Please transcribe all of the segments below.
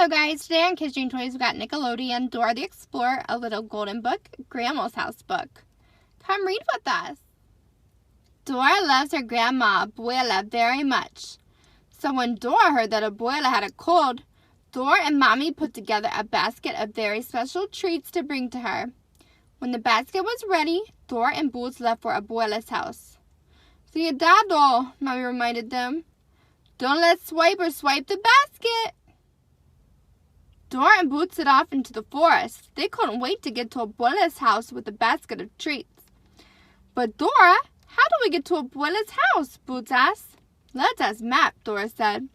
Hello guys, today on Kids Dream Toys we got Nickelodeon, Dora the Explorer, A Little Golden Book, Grandma's House book. Come read with us. Dora loves her grandma, Abuela, very much. So when Dora heard that Abuela had a cold, Dora and Mommy put together a basket of very special treats to bring to her. When the basket was ready, Dora and Boots left for Abuela's house. Cuidado, Mommy reminded them. Don't let Swiper swipe the basket. Dora and Boots set off into the forest. They couldn't wait to get to Abuela's house with a basket of treats. But Dora, how do we get to Abuela's house? Boots asked. Let's ask Map, Dora said.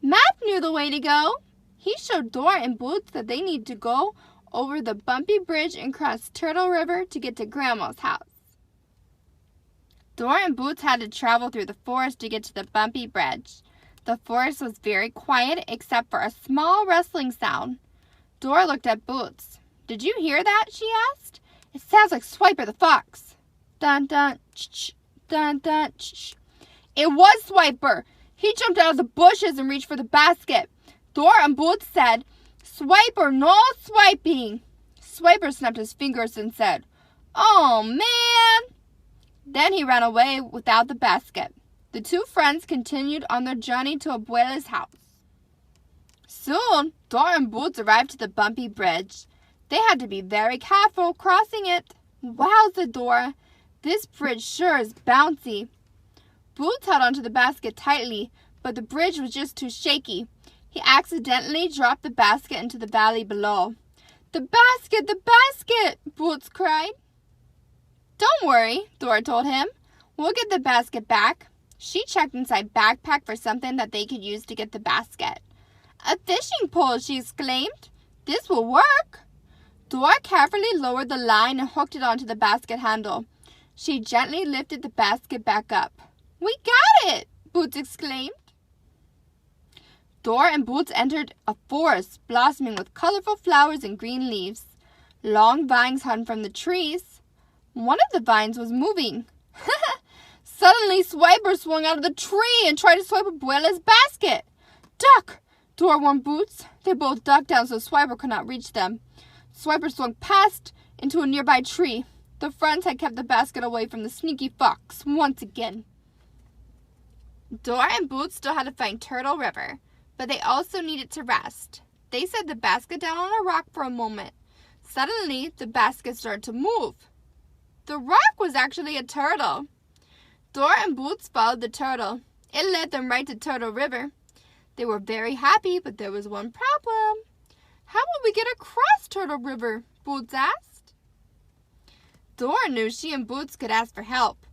Map knew the way to go. He showed Dora and Boots that they need to go over the bumpy bridge and cross Turtle River to get to Grandma's house. Dora and Boots had to travel through the forest to get to the bumpy bridge. The forest was very quiet except for a small rustling sound. Dora looked at Boots. Did you hear that? She asked. It sounds like Swiper the fox. Dun dun ch dun dun ch. It was Swiper. He jumped out of the bushes and reached for the basket. Dora and Boots said, Swiper, no swiping. Swiper snapped his fingers and said, Oh man. Then he ran away without the basket. The two friends continued on their journey to Abuela's house. Soon, Dora and Boots arrived to the bumpy bridge. They had to be very careful crossing it. Wow, said Dora. This bridge sure is bouncy. Boots held onto the basket tightly, but the bridge was just too shaky. He accidentally dropped the basket into the valley below. The basket, the basket, Boots cried. Don't worry, Dora told him. We'll get the basket back. She checked inside backpack for something that they could use to get the basket. A fishing pole, she exclaimed. This will work. Dora carefully lowered the line and hooked it onto the basket handle. She gently lifted the basket back up. We got it, Boots exclaimed. Dora and Boots entered a forest blossoming with colorful flowers and green leaves. Long vines hung from the trees. One of the vines was moving. Suddenly, Swiper swung out of the tree and tried to swipe Abuela's basket. Duck! Dora warned Boots. They both ducked down so Swiper could not reach them. Swiper swung past into a nearby tree. The friends had kept the basket away from the sneaky fox once again. Dora and Boots still had to find Turtle River, but they also needed to rest. They set the basket down on a rock for a moment. Suddenly, the basket started to move. The rock was actually a turtle. Dora and Boots followed the turtle. It led them right to Turtle River. They were very happy, but there was one problem. How will we get across Turtle River? Boots asked. Dora knew she and Boots could ask for help.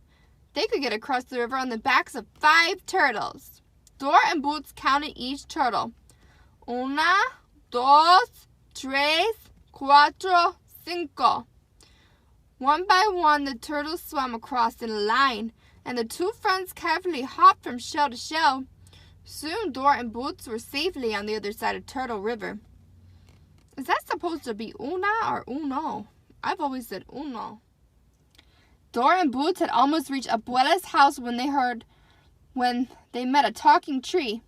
They could get across the river on the backs of 5 turtles. Dora and Boots counted each turtle. 1, 2, 3, 4, 5. One by one, the turtles swam across in a line, and the two friends carefully hopped from shell to shell. Soon, Dora and Boots were safely on the other side of Turtle River. Is that supposed to be una or uno? I've always said uno. Dora and Boots had almost reached Abuela's house when they met a talking tree.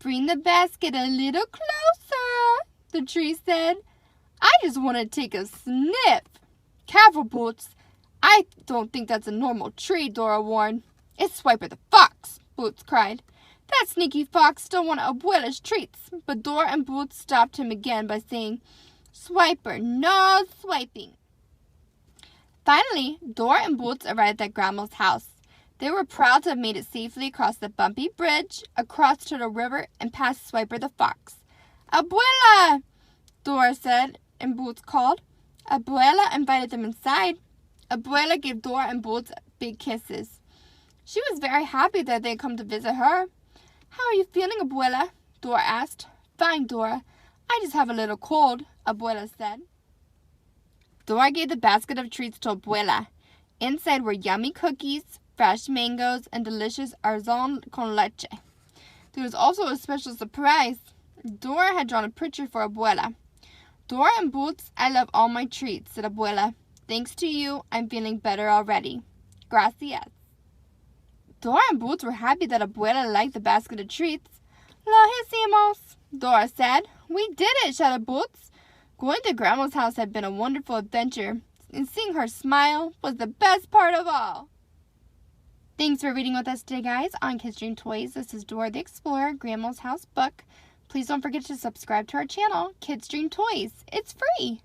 Bring the basket a little closer, the tree said. I just want to take a sniff. Careful, Boots. I don't think that's a normal tree, Dora warned. It's Swiper the fox, Boots cried. That sneaky fox don't want Abuela's treats. But Dora and Boots stopped him again by saying, Swiper, no swiping. Finally, Dora and Boots arrived at Grandma's house. They were proud to have made it safely across the bumpy bridge, across Turtle River, and past Swiper the fox. Abuela, Dora said, and Boots called. Abuela invited them inside. Abuela gave Dora and Boots big kisses. She was very happy that they had come to visit her. How are you feeling, Abuela? Dora asked. Fine, Dora. I just have a little cold, Abuela said. Dora gave the basket of treats to Abuela. Inside were yummy cookies, fresh mangoes, and delicious arroz con leche. There was also a special surprise. Dora had drawn a picture for Abuela. Dora and Boots, I love all my treats, said Abuela. Thanks to you, I'm feeling better already. Gracias. Dora and Boots were happy that Abuela liked the basket of treats. Lo hicimos, Dora said. We did it, shouted Boots. Going to Grandma's house had been a wonderful adventure, and seeing her smile was the best part of all. Thanks for reading with us today, guys, on Kids Dream Toys. This is Dora the Explorer, Grandma's House book. Please don't forget to subscribe to our channel, Kids Dream Toys. It's free.